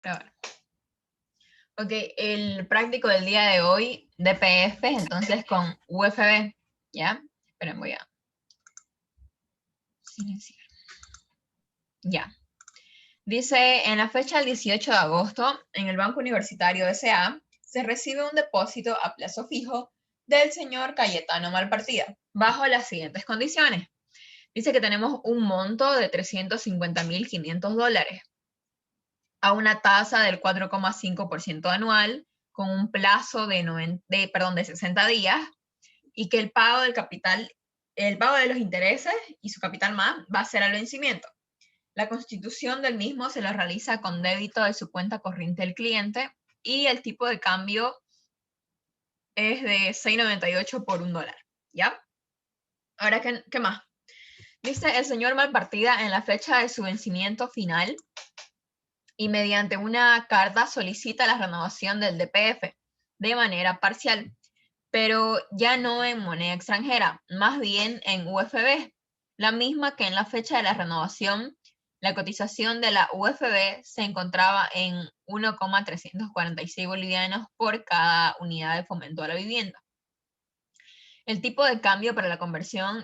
Grabar. Ok, el práctico del día de hoy, DPF, entonces con UFB, ¿ya? Esperen, voy a silenciar. Ya. Dice, en la fecha del 18 de agosto, en el Banco Universitario S.A., se recibe un depósito a plazo fijo del señor Cayetano Malpartida, bajo las siguientes condiciones. Dice que tenemos un monto de $350.500 a una tasa del 4,5% anual, con un plazo de 60 días, y que el pago del capital, el pago de los intereses y su capital más va a ser al vencimiento. La constitución del mismo se lo realiza con débito de su cuenta corriente del cliente y el tipo de cambio es de 6.98 por $1, ¿ya? Ahora, ¿qué más? Dice el señor Malpartida en la fecha de su vencimiento final y mediante una carta solicita la renovación del DPF de manera parcial, pero ya no en moneda extranjera, más bien en UFB, la misma que en la fecha de la renovación. La cotización de la UFB se encontraba en 1,346 bolivianos por cada unidad de fomento a la vivienda. El tipo de cambio para la conversión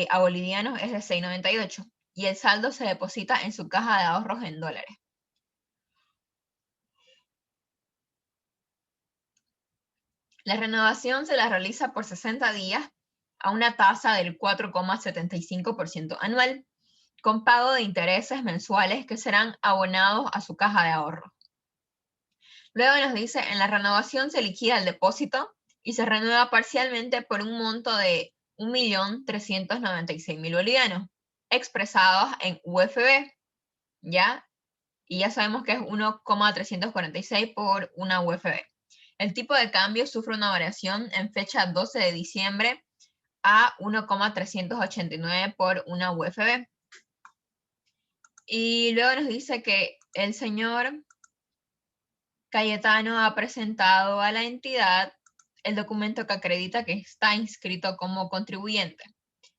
a bolivianos es de 6.98 y el saldo se deposita en su caja de ahorros en dólares. La renovación se la realiza por 60 días a una tasa del 4,75% anual, con pago de intereses mensuales que serán abonados a su caja de ahorro. Luego nos dice, en la renovación se liquida el depósito y se renueva parcialmente por un monto de 1.396.000 bolivianos, expresados en UFB, ¿ya? Y ya sabemos que es 1,346 por una UFB. El tipo de cambio sufre una variación en fecha 12 de diciembre a 1,389 por una UFB. Y luego nos dice que el señor Cayetano ha presentado a la entidad el documento que acredita que está inscrito como contribuyente.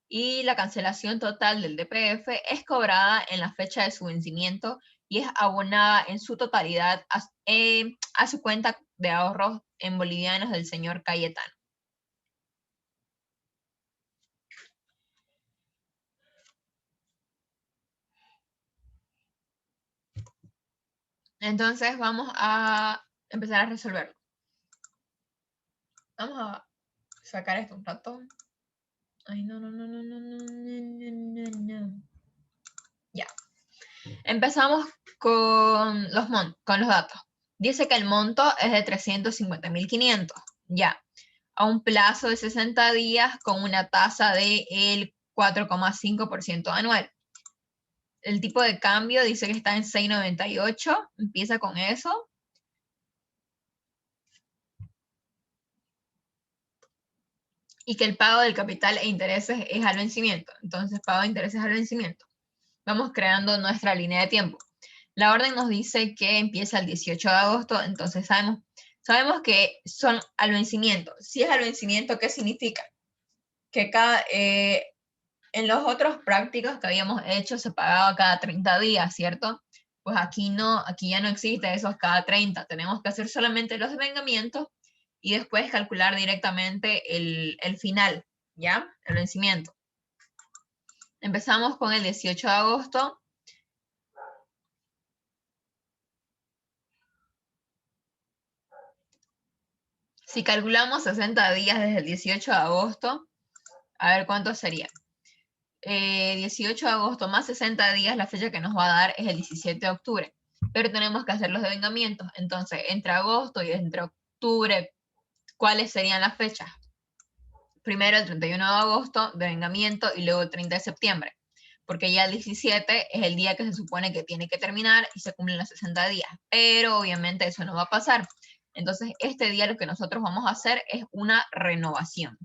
Y la cancelación total del DPF es cobrada en la fecha de su vencimiento y es abonada en su totalidad a su cuenta de ahorros en bolivianos del señor Cayetano. Entonces vamos a empezar a resolverlo. Vamos a sacar esto un rato. Ay, no. Ya. Empezamos con los datos. Dice que el monto es de 350.500. Ya. A un plazo de 60 días con una tasa del 4,5% anual. El tipo de cambio dice que está en 6.98. Empieza con eso. Y que el pago del capital e intereses es al vencimiento. Entonces, pago de intereses al vencimiento. Vamos creando nuestra línea de tiempo. La orden nos dice que empieza el 18 de agosto, entonces sabemos que son al vencimiento. Si es al vencimiento, ¿qué significa? Que en los otros prácticos que habíamos hecho se pagaba cada 30 días, ¿cierto? Pues aquí no, aquí ya no existe esos cada 30. Tenemos que hacer solamente los devengamientos y después calcular directamente el final, ¿ya? El vencimiento. Empezamos con el 18 de agosto. Si calculamos 60 días desde el 18 de agosto, a ver cuánto sería. 18 de agosto más 60 días, la fecha que nos va a dar es el 17 de octubre. Pero tenemos que hacer los devengamientos. Entonces, entre agosto y entre octubre, ¿cuáles serían las fechas? Primero el 31 de agosto, devengamiento, y luego el 30 de septiembre. Porque ya el 17 es el día que se supone que tiene que terminar y se cumplen los 60 días. Pero obviamente eso no va a pasar. Entonces, este día lo que nosotros vamos a hacer es una renovación.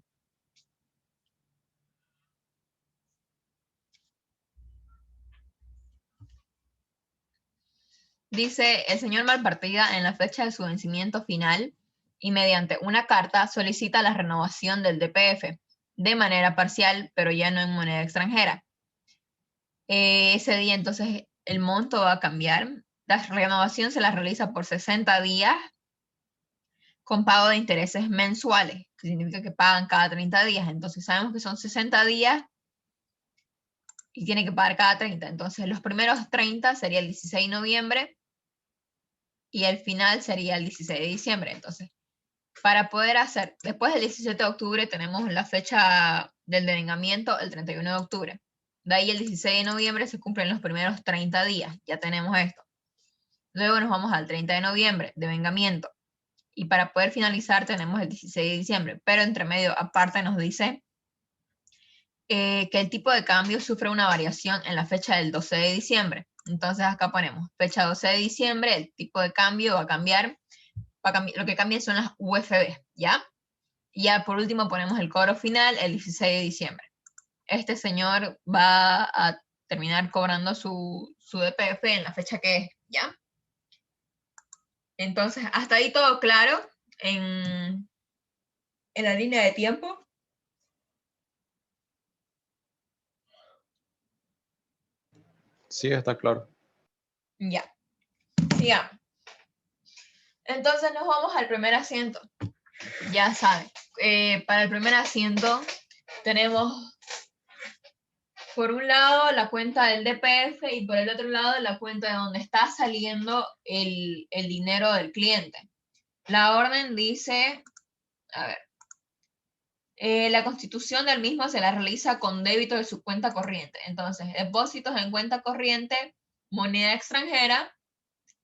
Dice, el señor Malpartida en la fecha de su vencimiento final y mediante una carta solicita la renovación del DPF de manera parcial, pero ya no en moneda extranjera. Ese día entonces el monto va a cambiar La renovación se la realiza por 60 días con pago de intereses mensuales, que significa que pagan cada 30 días. Entonces sabemos que son 60 días y tiene que pagar cada 30. Entonces los primeros 30 sería el 16 de noviembre y el final sería el 16 de diciembre. Entonces, para poder hacer, después del 17 de octubre tenemos la fecha del devengamiento, el 31 de octubre. De ahí el 16 de noviembre se cumplen los primeros 30 días, ya tenemos esto. Luego nos vamos al 30 de noviembre, devengamiento. Y para poder finalizar tenemos el 16 de diciembre, pero entre medio aparte nos dice que el tipo de cambio sufre una variación en la fecha del 12 de diciembre. Entonces acá ponemos fecha 12 de diciembre, el tipo de cambio va a cambiar, lo que cambia son las UFB, ¿ya? Y ya por último ponemos el cobro final el 16 de diciembre. Este señor va a terminar cobrando su DPF en la fecha que es, ¿ya? Entonces, hasta ahí todo claro en la línea de tiempo. Sí, está claro. Ya, sigamos. Entonces nos vamos al primer asiento. Ya saben, para el primer asiento tenemos por un lado la cuenta del DPF y por el otro lado la cuenta de donde está saliendo el dinero del cliente. La orden dice, a ver, la constitución del mismo se la realiza con débito de su cuenta corriente. Entonces, depósitos en cuenta corriente, moneda extranjera,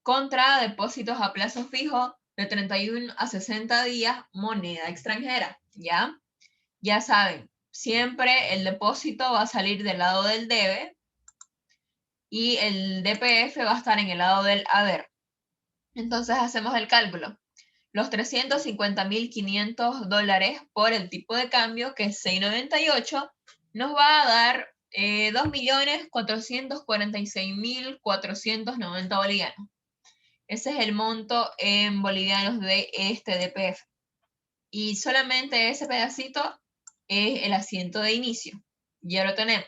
contra depósitos a plazo fijo de 31 a 60 días, moneda extranjera, ¿ya? Ya saben, siempre el depósito va a salir del lado del debe y el DPF va a estar en el lado del haber. Entonces hacemos el cálculo. Los $350.500 por el tipo de cambio, que es 6.98, nos va a dar 2.446.490 bolivianos. Ese es el monto en bolivianos de este DPF. Y solamente ese pedacito es el asiento de inicio. Ya lo tenemos.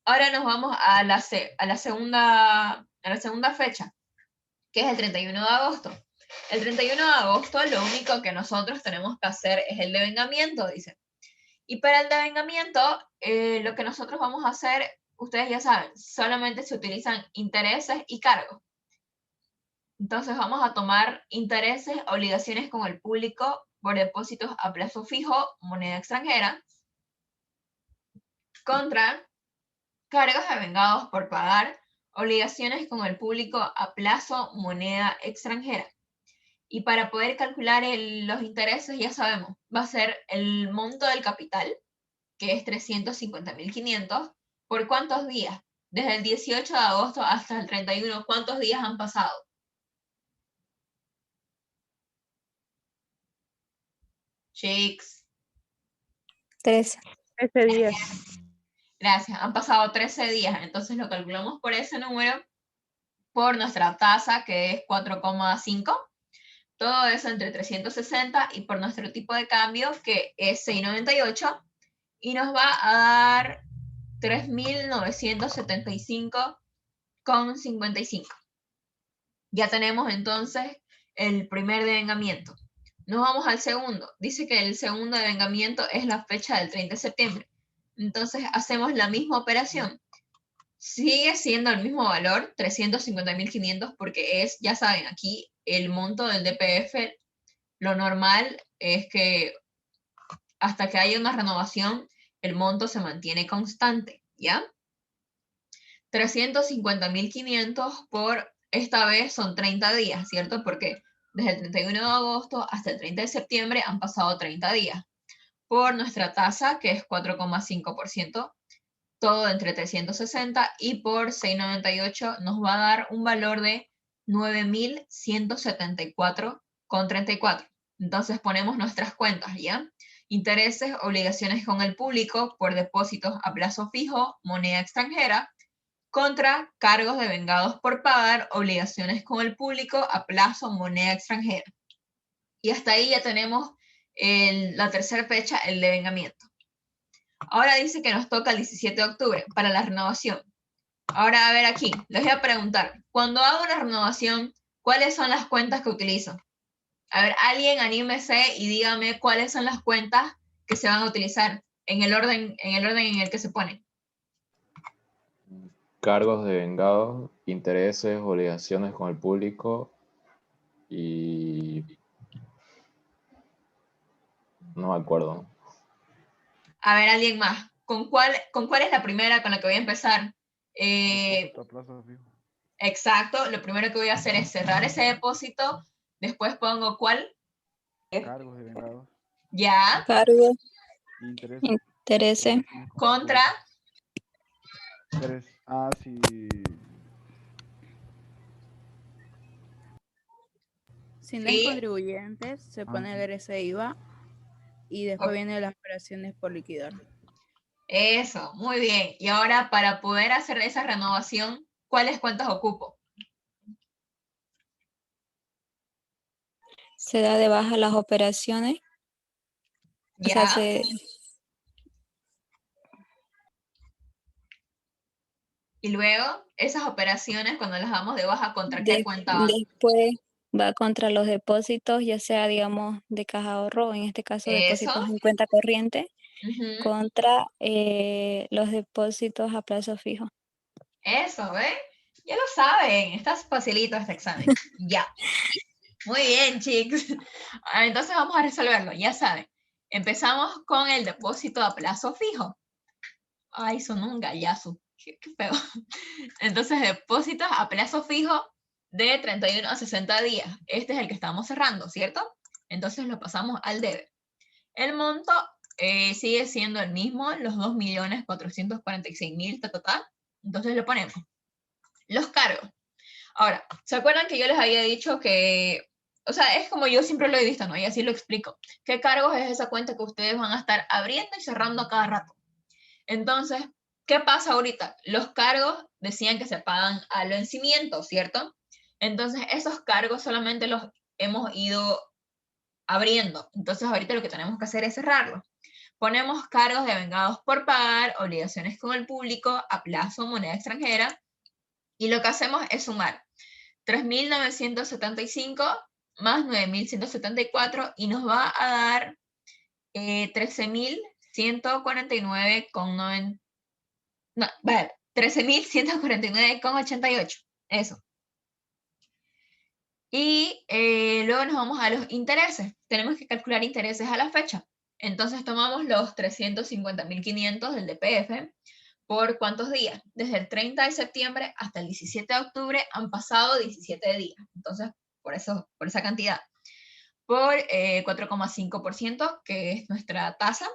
Ahora nos vamos a la segunda fecha, que es el 31 de agosto. El 31 de agosto lo único que nosotros tenemos que hacer es el devengamiento, dice. Y para el devengamiento, lo que nosotros vamos a hacer, ustedes ya saben, solamente se utilizan intereses y cargos. Entonces vamos a tomar intereses, obligaciones con el público por depósitos a plazo fijo, moneda extranjera, contra cargos devengados por pagar, obligaciones con el público a plazo, moneda extranjera. Y para poder calcular los intereses, ya sabemos, va a ser el monto del capital, que es 350.500, ¿por cuántos días? Desde el 18 de agosto hasta el 31, ¿cuántos días han pasado? Chicos. 13. 13 días. Gracias, han pasado 13 días, entonces lo calculamos por ese número, por nuestra tasa, que es 4,5, todo eso entre 360, y por nuestro tipo de cambio, que es 6.98, y nos va a dar 3.975,55. Ya tenemos entonces el primer devengamiento. Nos vamos al segundo. Dice que el segundo devengamiento es la fecha del 30 de septiembre. Entonces hacemos la misma operación. Sigue siendo el mismo valor, 350.500, porque es, ya saben, aquí el monto del DPF, lo normal es que hasta que haya una renovación, el monto se mantiene constante, ¿ya? 350.500 por, esta vez son 30 días, ¿cierto? Porque desde el 31 de agosto hasta el 30 de septiembre han pasado 30 días. Por nuestra tasa, que es 4,5%, todo entre 360, y por 6.98 nos va a dar un valor de 9.174,34. Entonces ponemos nuestras cuentas, ¿ya? Intereses, obligaciones con el público por depósitos a plazo fijo, moneda extranjera, contra cargos devengados por pagar, obligaciones con el público a plazo, moneda extranjera. Y hasta ahí ya tenemos la tercera fecha, el devengamiento. Ahora dice que nos toca el 17 de octubre para la renovación. Ahora, a ver aquí, les voy a preguntar, cuando hago una renovación, ¿cuáles son las cuentas que utilizo? A ver, alguien anímese y dígame cuáles son las cuentas que se van a utilizar en el orden en el que se ponen. Cargos de vengados, intereses, obligaciones con el público y no me acuerdo. A ver, alguien más. ¿Con cuál es la primera con la que voy a empezar? Depósito a plazo fijo. Exacto, lo primero que voy a hacer es cerrar ese depósito, después pongo ¿cuál? Cargos de vengados. Ya, Cargo, Intereses. intereses, Obligaciones con contra, público. Ah, sí. Si no Sí. es contribuyentes, se pone el RCIVA y después Ok. vienen las operaciones por liquidar. Eso, muy bien. Y ahora para poder hacer esa renovación, ¿cuáles cuentas ocupo? se da de baja las operaciones. O sea, Ya, y luego esas operaciones cuando las damos de baja, ¿contra qué cuenta van? después va contra los depósitos, ya sea, digamos, de caja ahorro, en este caso Eso. depósitos en cuenta corriente, Ujú. contra los depósitos a plazo fijo. Eso, ¿ven? Ya lo saben, está facilito este examen. Ya. Muy bien, chicos. Entonces vamos a resolverlo, ya saben. Empezamos con el depósito a plazo fijo. Ay, sonó un gallazo. Qué feo. Entonces, depósitos a plazo fijo de 31 a 60 días. Este es el que estamos cerrando, ¿cierto? Entonces lo pasamos al debe. El monto sigue siendo el mismo, los 2.446.000, Entonces lo ponemos. Los cargos. Ahora, ¿se acuerdan que yo les había dicho que, o sea, es como yo siempre lo he visto, ¿no? Y así lo explico. ¿Qué cargos es esa cuenta que ustedes van a estar abriendo y cerrando a cada rato? Entonces, ¿qué pasa ahorita? Los cargos decían que se pagan al vencimiento, ¿cierto? Entonces, esos cargos solamente los hemos ido abriendo. Entonces, ahorita lo que tenemos que hacer es cerrarlos. Ponemos cargos de vengados por pagar, obligaciones con el público, a plazo, moneda extranjera, y lo que hacemos es sumar 3.975 más 9.174 y nos va a dar 13.149,90. No, vale, 13.149,88. Eso. Y luego nos vamos a los intereses. Tenemos que calcular intereses a la fecha. Entonces tomamos los 350.500 del DPF. ¿Por cuántos días? Desde el 30 de septiembre hasta el 17 de octubre han pasado 17 días. Entonces, por esa cantidad. Por 4,5%, que es nuestra tasa.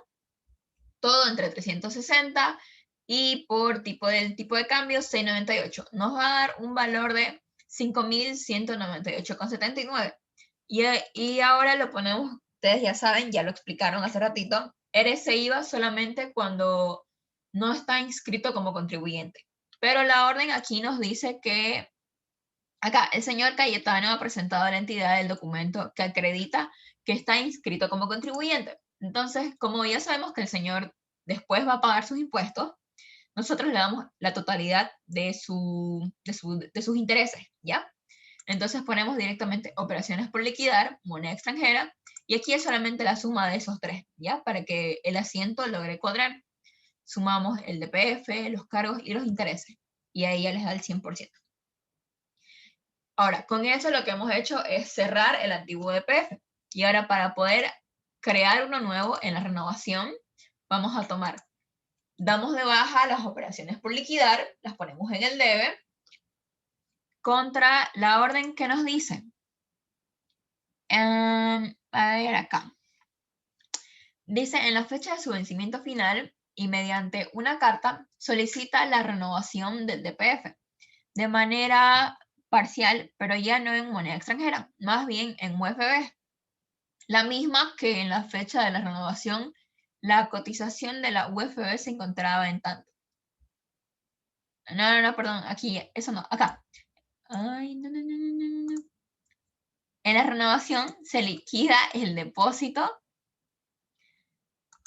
Todo entre 360 y por tipo de cambio 6,98. Nos va a dar un valor de 5.198,79. Y ahora lo ponemos, ustedes ya saben, ya lo explicaron hace ratito, RCIVA solamente cuando no está inscrito como contribuyente. Pero la orden aquí nos dice que acá el señor Cayetano ha presentado a la entidad el documento que acredita que está inscrito como contribuyente. Entonces, como ya sabemos que el señor después va a pagar sus impuestos, nosotros le damos la totalidad de sus intereses, ¿ya? Entonces ponemos directamente operaciones por liquidar, moneda extranjera, y aquí es solamente la suma de esos tres, ¿ya? Para que el asiento logre cuadrar. Sumamos el DPF, los cargos y los intereses, y ahí ya les da el 100%. Ahora, con eso lo que hemos hecho es cerrar el antiguo DPF. Y ahora para poder crear uno nuevo en la renovación, vamos a damos de baja las operaciones por liquidar, las ponemos en el debe, contra la orden que nos dice. A ver acá. Dice, en la fecha de su vencimiento final y mediante una carta, solicita la renovación del DPF de manera parcial, pero ya no en moneda extranjera, más bien en UFB. La misma que en la fecha de la renovación, la cotización de la UFB se encontraba en tanto. No, perdón, aquí, eso no, acá. Ay, no. En la renovación se liquida el depósito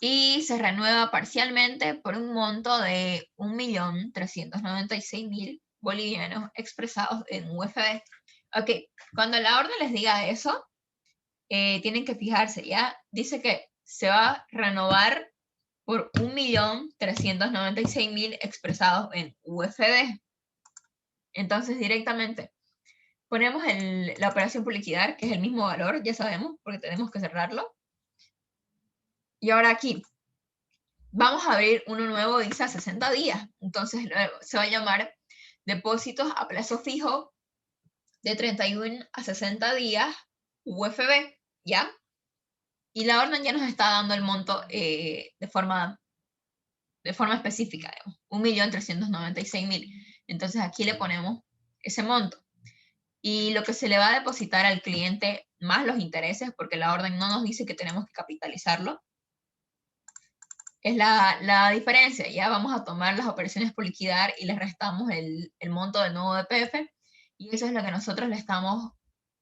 y se renueva parcialmente por un monto de 1.396.000 bolivianos expresados en UFB. Ok, cuando la orden les diga eso, tienen que fijarse, ¿ya? Dice que se va a renovar por 1.396.000 expresados en UFB. Entonces, directamente ponemos la operación por liquidar, que es el mismo valor, ya sabemos, porque tenemos que cerrarlo. Y ahora aquí, vamos a abrir uno nuevo, dice a 60 días. Entonces, se va a llamar depósitos a plazo fijo de 31 a 60 días, UFB, ¿ya? Y la orden ya nos está dando el monto de forma específica, digamos, 1.396.000. Entonces aquí le ponemos ese monto. Y lo que se le va a depositar al cliente más los intereses, porque la orden no nos dice que tenemos que capitalizarlo, es la diferencia. Ya vamos a tomar las operaciones por liquidar y les restamos el monto del nuevo DPF, y eso es lo que nosotros le estamos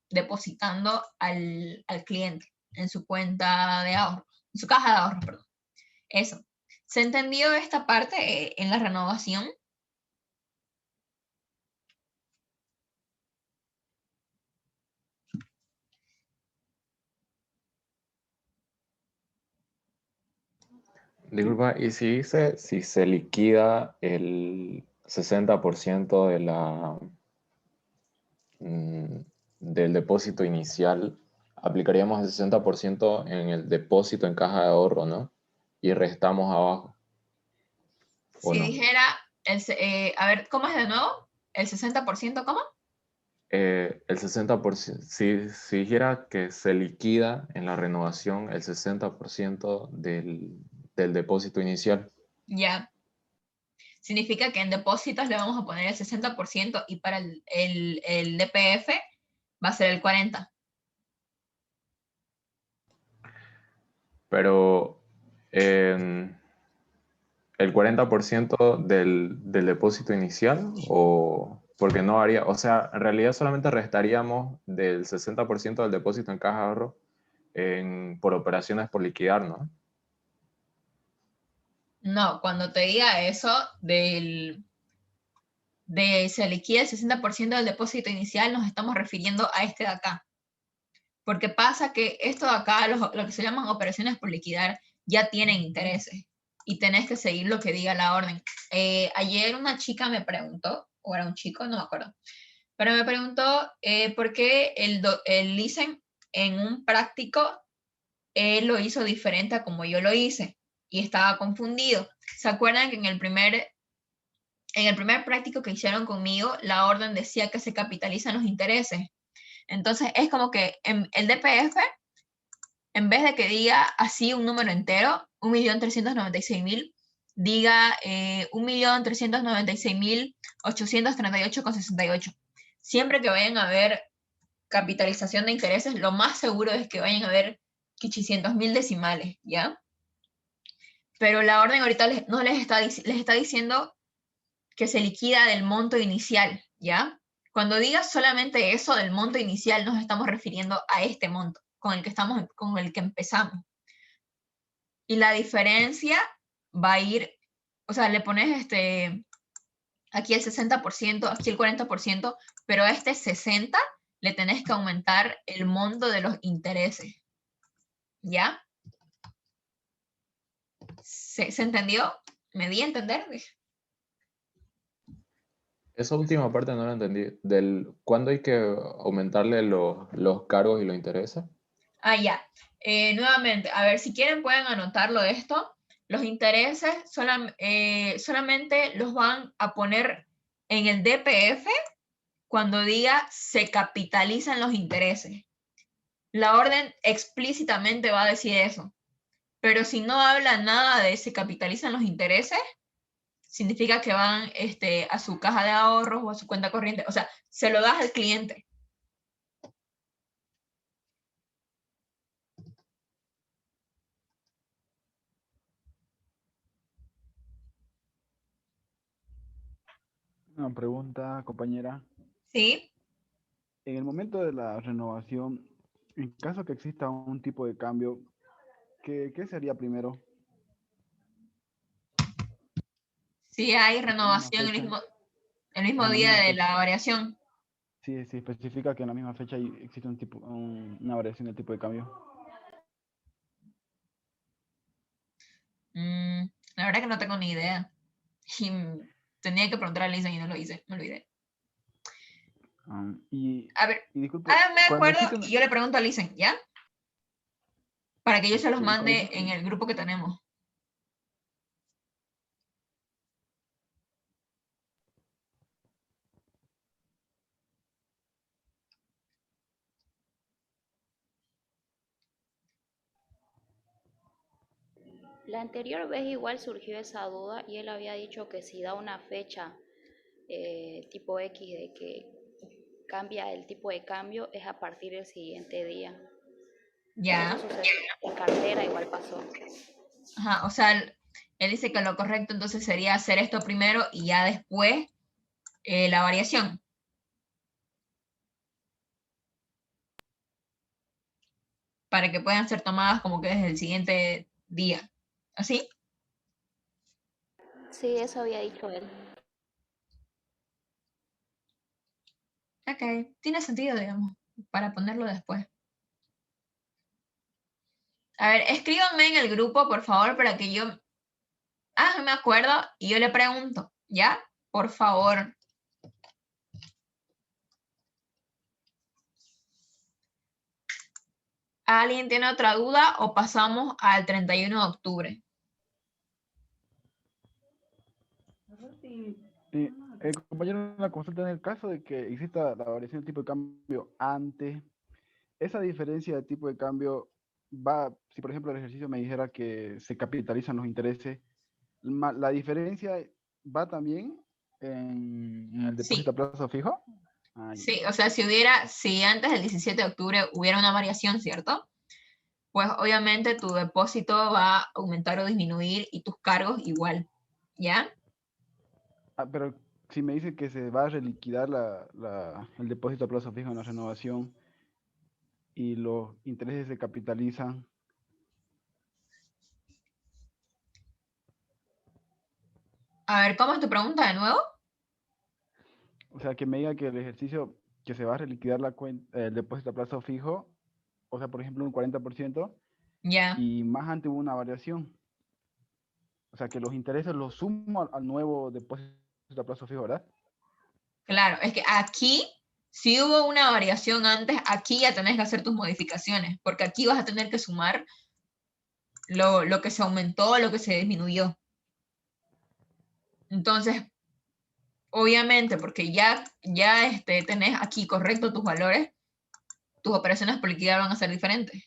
depositando al cliente en su cuenta de ahorro, en su caja de ahorro, perdón. Eso. ¿Se entendió esta parte en la renovación? Disculpa, ¿y si dice si se liquida el 60% mm, del depósito inicial, aplicaríamos el 60% en el depósito en caja de ahorro, ¿no? Y restamos abajo, ¿o Si no? dijera, a ver, ¿cómo es de nuevo? ¿El 60% cómo? El 60%, si dijera que se liquida en la renovación el 60% del depósito inicial. Ya. Significa que en depósitos le vamos a poner el 60% y para el DPF va a ser el 40%. Pero el 40% del depósito inicial, o porque no haría, o sea, en realidad solamente restaríamos del 60% del depósito en caja de ahorro por operaciones por liquidar, ¿no? No, cuando te diga eso de se liquida el 60% del depósito inicial, nos estamos refiriendo a este de acá. Porque pasa que esto de acá, lo que se llaman operaciones por liquidar, ya tienen intereses y tenés que seguir lo que diga la orden. Ayer una chica me preguntó, o era un chico, no me acuerdo, pero me preguntó por qué el LICEN en un práctico él lo hizo diferente a como yo lo hice y estaba confundido. ¿Se acuerdan que en el primer práctico que hicieron conmigo, la orden decía que se capitalizan los intereses? Entonces es como que en el DPF, en vez de que diga así un número entero, 1.396.000, diga 1.396.838,68. Siempre que vayan a ver capitalización de intereses, lo más seguro es que vayan a ver 800.000 decimales, ¿ya? Pero la orden ahorita no les está diciendo que se liquida del monto inicial, ¿ya? Cuando diga solamente eso del monto inicial, nos estamos refiriendo a este monto con el que empezamos. Y la diferencia va a ir, o sea, le pones aquí el 60%, aquí el 40%, pero a este 60% le tenés que aumentar el monto de los intereses, ¿ya? ¿Se entendió? ¿Me di a entender? Esa última parte no la entendí. ¿Cuándo hay que aumentarle los cargos y los intereses? Ah, ya. Nuevamente, a ver, si quieren pueden anotarlo esto. Los intereses solamente los van a poner en el DPF cuando diga se capitalizan los intereses. La orden explícitamente va a decir eso. Pero si no habla nada de se capitalizan los intereses, significa que van a su caja de ahorros o a su cuenta corriente. O sea, se lo das al cliente. Una pregunta, compañera. ¿Sí? En el momento de la renovación, en caso que exista un tipo de cambio, ¿qué sería primero? Si hay misma renovación fecha, el mismo en la día misma de fecha. la variación. Sí, sí, especifica que en la misma fecha existe una variación del tipo de cambio. La verdad que no tengo ni idea. Y tenía que preguntar a Lisa y no lo hice, me olvidé. Y A ver, disculpe, me cuando acuerdo existe y yo le pregunto a Lisa, ¿ya? Para que yo se los cuando mande existe- en el grupo que tenemos. La anterior vez igual surgió esa duda y él había dicho que si da una fecha tipo X de que cambia el tipo de cambio es a partir del siguiente día. Ya. Eso sucedió en cartera, igual pasó. Ajá, o sea, él dice que lo correcto entonces sería hacer esto primero y ya después la variación. Para que puedan ser tomadas como que desde el siguiente día. ¿Así? Sí, eso había dicho él. Ok, tiene sentido, digamos, para ponerlo después. A ver, escríbanme en el grupo, por favor, para que yo... me acuerdo y yo le pregunto, ¿ya? Por favor. ¿Alguien tiene otra duda o pasamos al 31 de octubre? Compañero, una consulta en el caso de que exista la variación de tipo de cambio antes, esa diferencia de tipo de cambio va, si por ejemplo el ejercicio me dijera que se capitalizan los intereses, la diferencia va también en el depósito a Sí, plazo fijo. sí, o sea, si antes del 17 de octubre hubiera una variación, ¿cierto? Pues obviamente tu depósito va a aumentar o disminuir y tus cargos igual, ¿ya? Pero si me dice que se va a reliquidar el depósito a plazo fijo en la renovación y los intereses se capitalizan, A ver, ¿cómo es tu pregunta de nuevo? o sea, que me diga que el ejercicio que se va a reliquidar el depósito a plazo fijo, o sea, por ejemplo, un 40%, Ya, y más antes hubo una variación. O sea, que los intereses los sumo al nuevo depósito a plazo fijo, ¿verdad? claro, es que aquí, si hubo una variación antes, aquí ya tenés que hacer tus modificaciones, porque aquí vas a tener que sumar lo que se aumentó, lo que se disminuyó. Entonces, obviamente, porque ya tenés aquí correcto tus valores, tus operaciones por liquidar van a ser diferentes.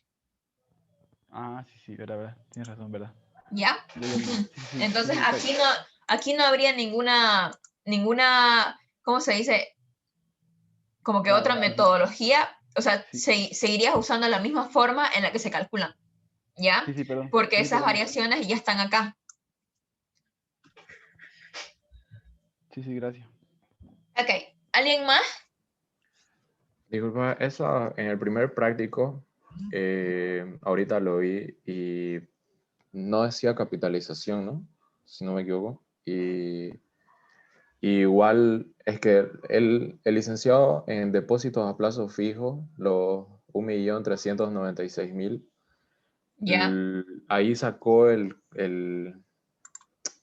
Sí, sí, verdad. Tienes razón, verdad. ¿Ya? Sí, sí, sí, Entonces, sí, aquí no habría ninguna, ¿cómo se dice? Como que otra claro, sí, sí, metodología, o sea, sí, seguirías usando la misma forma en la que se calculan, ¿ya? sí, sí, perdón, Porque sí, esas perdón, variaciones ya están acá. sí, sí, gracias. Ok, ¿alguien más? Disculpa, eso en el primer práctico, ahorita lo vi y no decía capitalización, ¿no? Si no me equivoco. Y igual es que el licenciado en depósitos a plazo fijo, los 1.396.000, Ya, ahí sacó el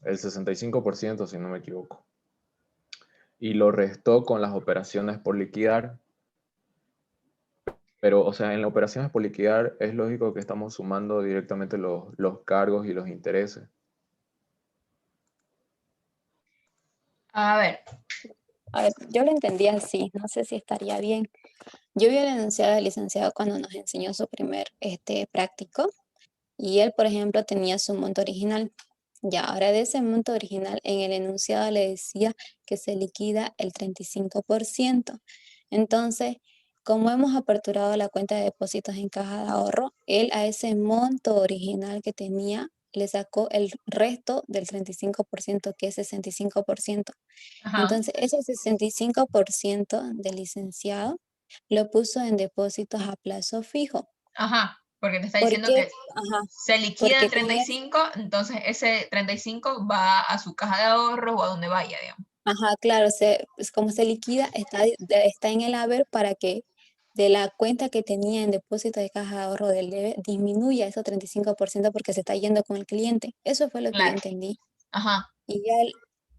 65%, si no me equivoco. Y lo restó con las operaciones por liquidar. Pero, o sea, en las operaciones por liquidar es lógico que estamos sumando directamente los cargos y los intereses. a ver, A ver, yo lo entendí así, no sé si estaría bien. Yo vi al enunciado del licenciado cuando nos enseñó su primer práctico y él, por ejemplo, tenía su monto original. Ya, ahora de ese monto original, en el enunciado le decía que se liquida el 35%. Entonces, como hemos aperturado la cuenta de depósitos en caja de ahorro, él a ese monto original que tenía le sacó el resto del 35%, que es 65%. ajá, Entonces, ese 65% del licenciado lo puso en depósitos a plazo fijo. ajá, Porque te está ¿Por diciendo qué? que Ajá, se liquida porque el 35, entonces ese 35 va a su caja de ahorros o a donde vaya, digamos. ajá, claro, pues como se liquida, está en el haber para que de la cuenta que tenía en depósito de caja de ahorro del debe, disminuya ese 35% porque se está yendo con el cliente. Eso fue lo que yo Claro. entendí. Ajá. Y ya,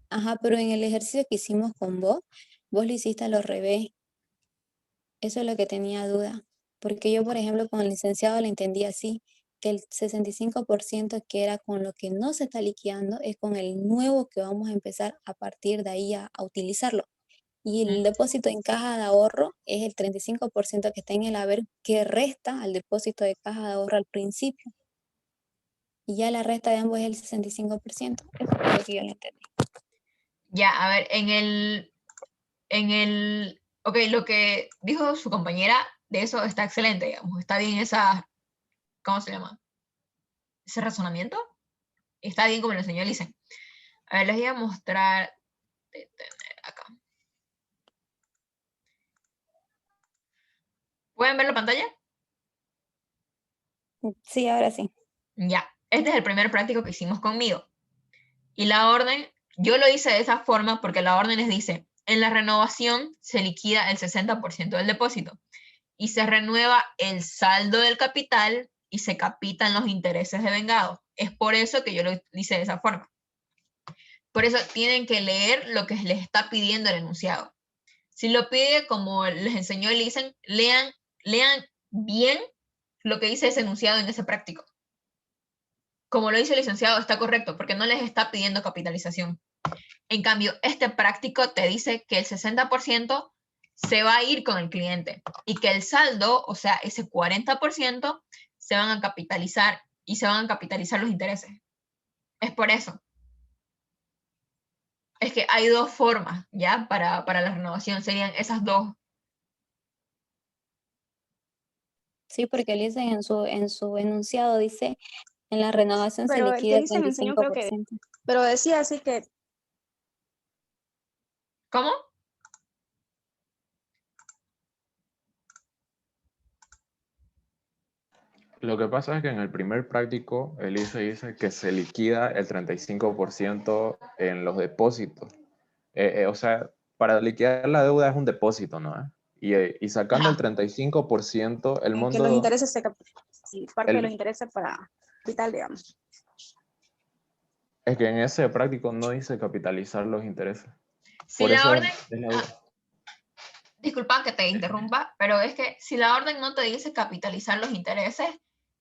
ajá, pero en el ejercicio que hicimos con vos lo hiciste a lo revés. Eso es lo que tenía duda. Porque yo, por ejemplo, con el licenciado lo entendí así, que el 65% que era con lo que no se está liquidando es con el nuevo que vamos a empezar a partir de ahí a utilizarlo. Y el depósito en caja de ahorro es el 35% que está en el haber que resta al depósito de caja de ahorro al principio. Y ya la resta de ambos es el 65%. Eso es lo que yo le entendí. Ya, a ver, ok, lo que dijo su compañera, de eso está excelente, digamos, está bien esa, ¿cómo se llama? Ese razonamiento, está bien como lo enseñó Lisen. A ver, les voy a mostrar, acá. ¿Pueden ver la pantalla? Sí, ahora sí. Ya, este es el primer práctico que hicimos conmigo. Y la orden, yo lo hice de esa forma porque la orden les dice, en la renovación se liquida el 60% del depósito y se renueva el saldo del capital y se capitan los intereses de vengado. Es por eso que yo lo hice de esa forma. Por eso tienen que leer lo que les está pidiendo el enunciado. Si lo pide como les enseñó Elisen, lean bien lo que dice ese enunciado en ese práctico. Como lo dice el licenciado, está correcto, porque no les está pidiendo capitalización. En cambio, este práctico te dice que el 60% se va a ir con el cliente y que el saldo, o sea, ese 40%, se van a capitalizar y se van a capitalizar los intereses. Es por eso. Es que hay dos formas, ¿ya? Para la renovación, serían esas dos. Sí, porque él dice en su enunciado, dice, en la renovación se Pero el que liquida el Lisa me enseñó creo que, 35%. pero decía así que ¿Cómo? Lo que pasa es que en el primer práctico, Elise dice que se liquida el 35% en los depósitos. O sea, para liquidar la deuda es un depósito, ¿no? Y sacando el Ajá. 35%, el que los monto, intereses y parte de los el, intereses para capital, digamos. es que en ese práctico no dice capitalizar los intereses. Si Por la eso orden, es la duda. disculpa que te interrumpa, pero es que si la orden no te dice capitalizar los intereses,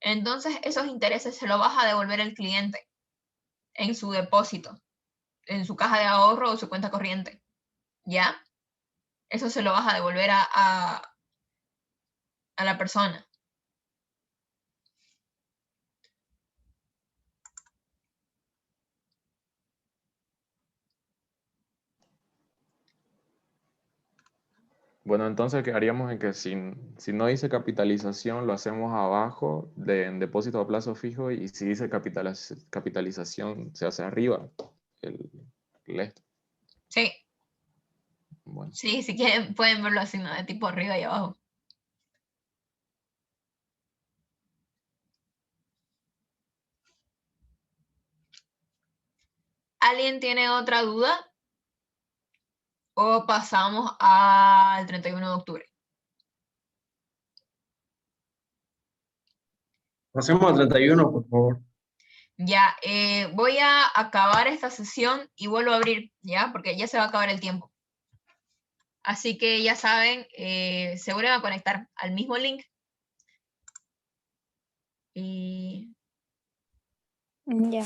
entonces esos intereses se los vas a devolver al cliente en su depósito, en su caja de ahorro o su cuenta corriente. ¿Ya? Eso se lo vas a devolver a la persona. Bueno, entonces quedaríamos en que si no dice capitalización, lo hacemos abajo en depósito a plazo fijo, y si dice capitalización, se hace arriba el esto. Sí, Bueno. sí, si quieren pueden verlo así, ¿no? De tipo arriba y abajo. ¿Alguien tiene otra duda? ¿O pasamos al 31 de octubre? Pasemos al 31, por favor. Ya, voy a acabar esta sesión y vuelvo a abrir, ¿ya? Porque ya se va a acabar el tiempo. Así que ya saben, se vuelven a conectar al mismo link. Y Ya.